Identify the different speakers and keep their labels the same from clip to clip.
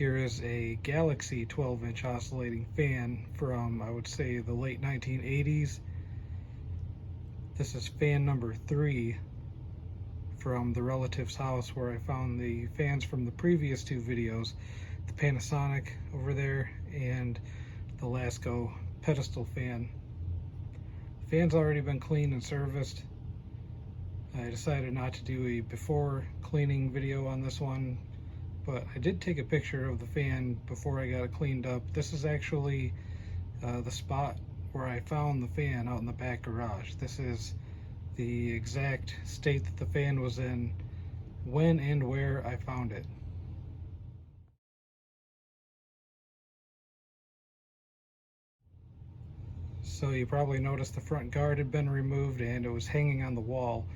Speaker 1: Here is a Galaxy 12-inch oscillating fan from, I would say, the late 1980s. This is fan number 3 from the relative's house where I found the fans from the previous 2 videos, the Panasonic over there and the Lasco pedestal fan. The fan's already been cleaned and serviced. I decided not to do a before cleaning video on this one, but I did take a picture of the fan before I got it cleaned up. This is actually the spot where I found the fan out in the back garage. This is the exact state that the fan was in when and where I found it. So you probably noticed the front guard had been removed and it was hanging on the wall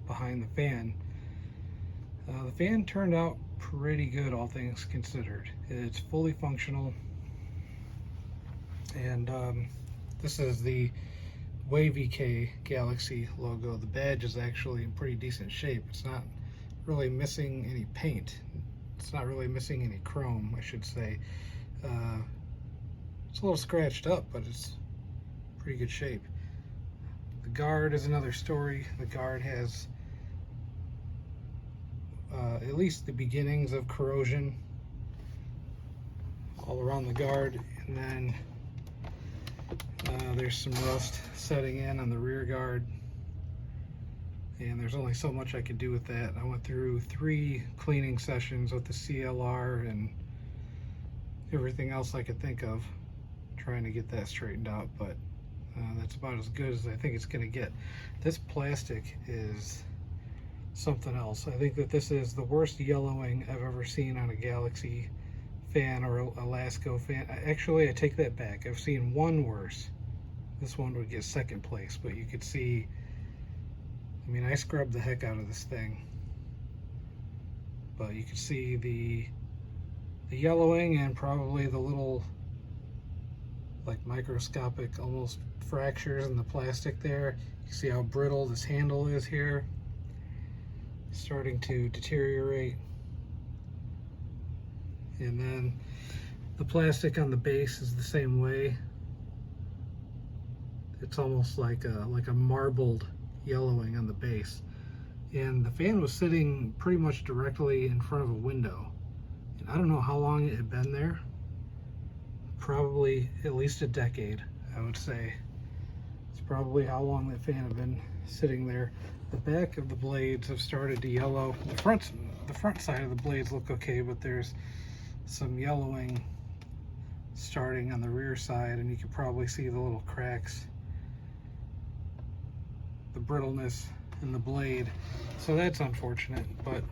Speaker 1: behind the fan. The fan turned out pretty good, all things considered. It's fully functional, and this is the Wavy K Galaxy logo. The badge is actually in pretty decent shape. It's not really missing any paint. It's not really missing any chrome, I should say. It's a little scratched up, but it's pretty good shape. The guard is another story. The guard has at least the beginnings of corrosion all around the guard, and then there's some rust setting in on the rear guard, and there's only so much I could do with that. I went through 3 cleaning sessions with the CLR and everything else I could think of trying to get that straightened out, but that's about as good as I think it's going to get. This plastic is something else. I think that this is the worst yellowing I've ever seen on a Galaxy fan or a Lasco fan. Actually, I take that back. I've seen one worse. This one would get second place, but you could see, I mean, I scrubbed the heck out of this thing, but you could see the yellowing and probably the little like microscopic almost fractures in the plastic there. You see how brittle this handle is here, starting to deteriorate. And then the plastic on the base is the same way. It's almost like a marbled yellowing on the base. And the fan was sitting pretty much directly in front of a window. And I don't know how long it had been there. Probably at least a decade, I would say. It's probably how long that fan had been sitting there. The back of the blades have started to yellow. The front side of the blades look okay, but there's some yellowing starting on the rear side, and you can probably see the little cracks, the brittleness in the blade. So that's unfortunate, but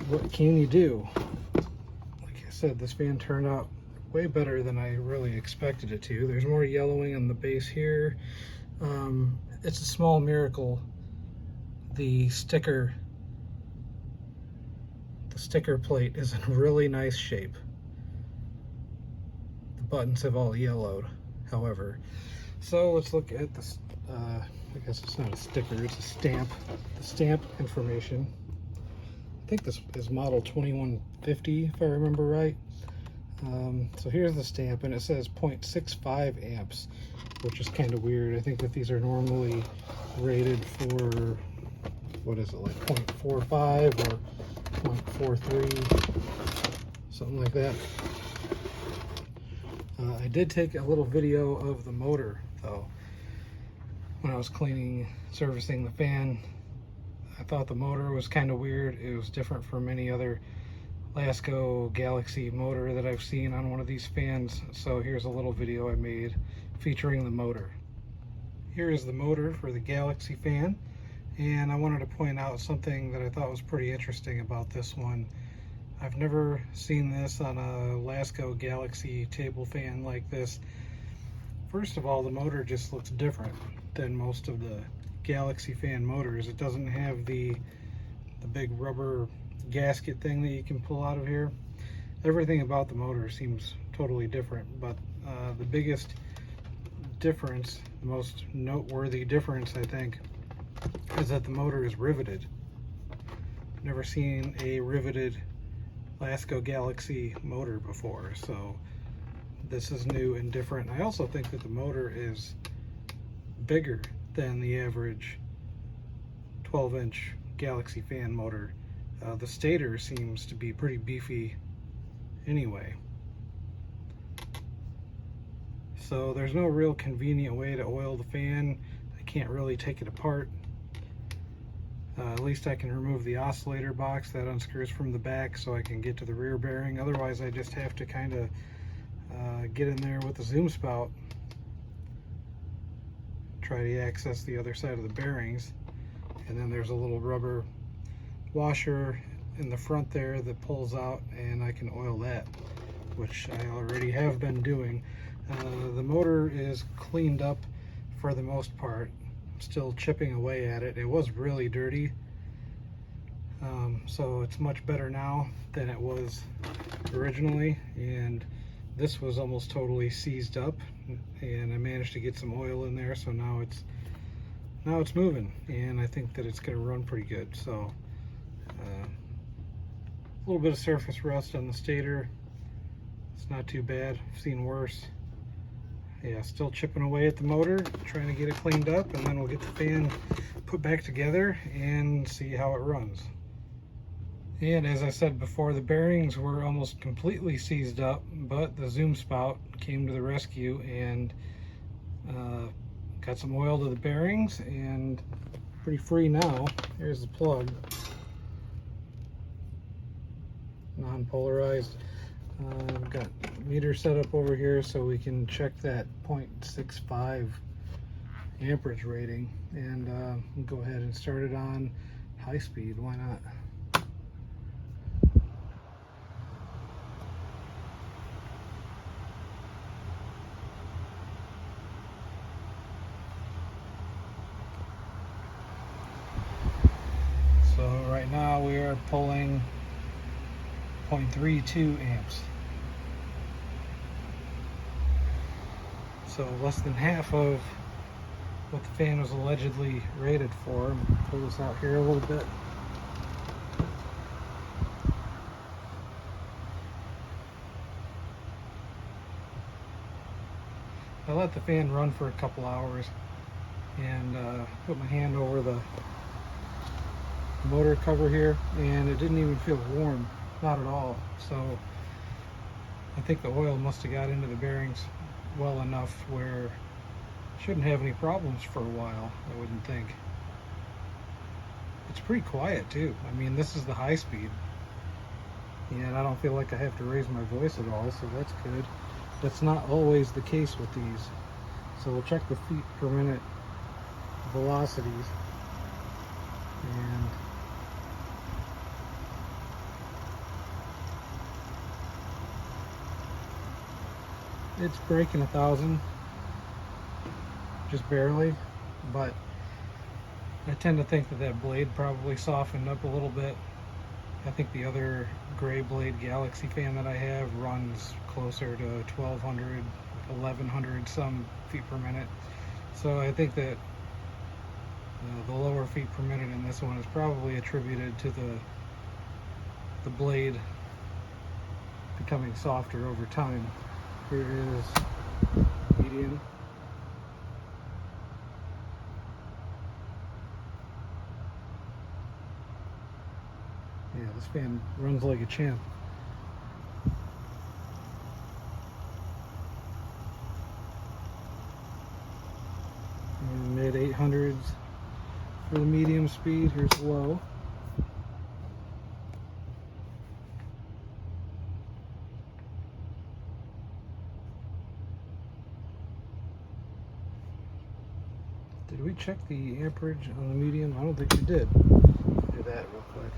Speaker 1: what can you do? Like I said, this fan turned out way better than I really expected it to. There's more yellowing on the base here. It's a small miracle the sticker plate is in really nice shape. The buttons have all yellowed, however. So let's look at this. I guess it's not a sticker, it's a stamp. The stamp information. I think this is model 2150, if I remember right. So here's the stamp, and it says 0.65 amps, which is kind of weird. I think that these are normally rated for, what is it, like 0.45 or 0.43, something like that. I did take a little video of the motor, though, when I was servicing the fan. I thought the motor was kind of weird. It was different from any other Lasco Galaxy motor that I've seen on one of these fans. So here's a little video I made featuring the motor. Here is the motor for the Galaxy fan, and I wanted to point out something that I thought was pretty interesting about this one. I've never seen this on a Lasco Galaxy table fan like this. First of all, the motor just looks different than most of the Galaxy fan motors. It doesn't have the big rubber gasket thing that you can pull out of here. Everything about the motor seems totally different, but the biggest difference, the most noteworthy difference, I think, is that the motor is riveted. never seen a riveted Lasko Galaxy motor before, so this is new and different. I also think that the motor is bigger than the average 12-inch Galaxy fan motor. The stator seems to be pretty beefy anyway. So there's no real convenient way to oil the fan. I can't really take it apart. At least I can remove the oscillator box that unscrews from the back so I can get to the rear bearing. Otherwise I just have to kind of get in there with the zoom spout, try to access the other side of the bearings, and then there's a little rubber washer in the front there that pulls out, and I can oil that, which I already have been doing. The motor is cleaned up for the most part. I'm still chipping away at it. It was really dirty, so it's much better now than it was originally, and this was almost totally seized up, and I managed to get some oil in there, so now it's moving, and I think that it's going to run pretty good. So a little bit of surface rust on the stator. It's not too bad. I've seen worse. Yeah, still chipping away at the motor, trying to get it cleaned up, and then we'll get the fan put back together and see how it runs. And as I said before, the bearings were almost completely seized up, but the zoom spout came to the rescue and got some oil to the bearings, and pretty free now. Here's the plug, non-polarized. I've got meter set up over here so we can check that 0.65 amperage rating, and go ahead and start it on high speed. Why not? So right now we are pulling 0.32 amps. So less than half of what the fan was allegedly rated for. I'm gonna pull this out here a little bit. I let the fan run for a couple hours and put my hand over the motor cover here, and it didn't even feel warm, not at all. So I think the oil must have got into the bearings well enough where it shouldn't have any problems for a while, I wouldn't think. It's pretty quiet too. I mean, this is the high speed, and I don't feel like I have to raise my voice at all, so that's good. That's not always the case with these. So we'll check the feet per minute velocities, and it's breaking 1,000, just barely, but I tend to think that that blade probably softened up a little bit. I think the other gray blade Galaxy fan that I have runs closer to 1,200, 1,100 some feet per minute. So I think that the lower feet per minute in this one is probably attributed to the blade becoming softer over time. Here is medium. Yeah, this fan runs like a champ. And mid 800s for the medium speed. Here's the low. Did we check the amperage on the medium? I don't think we did. Let's do that real quick.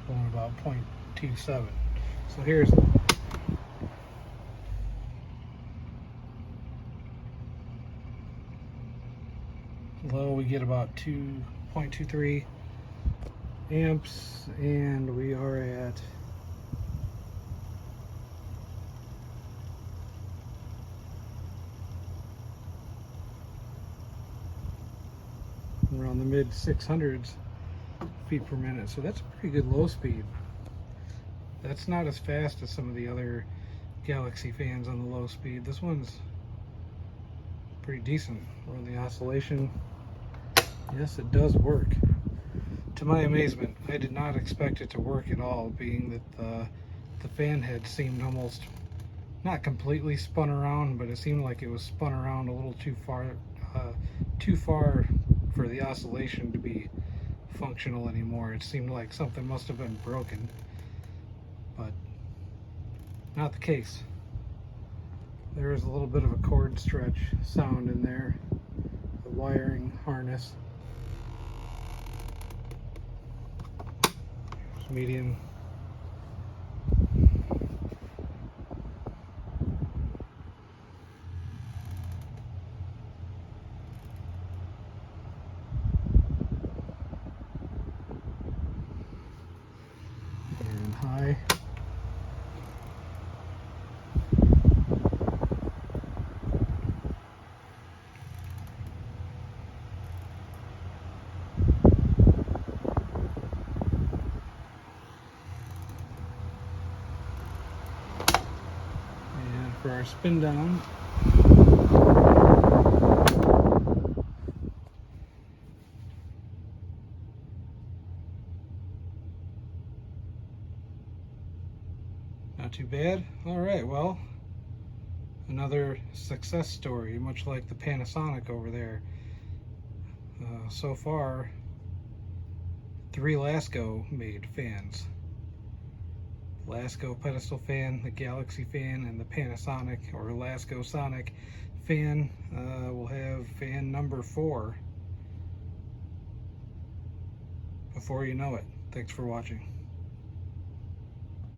Speaker 1: Going about 0.27. So here's low. We get about 2.23 amps, and we are at 0.32 around the mid 600s feet per minute. So that's a pretty good low speed. That's not as fast as some of the other Galaxy fans on the low speed. This one's pretty decent. Run the oscillation. Yes, it does work. To my amazement, I did not expect it to work at all, being that the fan head seemed almost not completely spun around, but it seemed like it was spun around a little too far for the oscillation to be functional anymore. It seemed like something must have been broken, but not the case. There is a little bit of a cord stretch sound in there, the wiring harness. There's medium. And high. And for our spin down, not too bad. All right, well, another success story, much like the Panasonic over there. So far, 3 Lasko made fans. Lasko pedestal fan, the Galaxy fan, and the Panasonic or Lasko Sonic fan will have fan number 4 before you know it. Thanks for watching.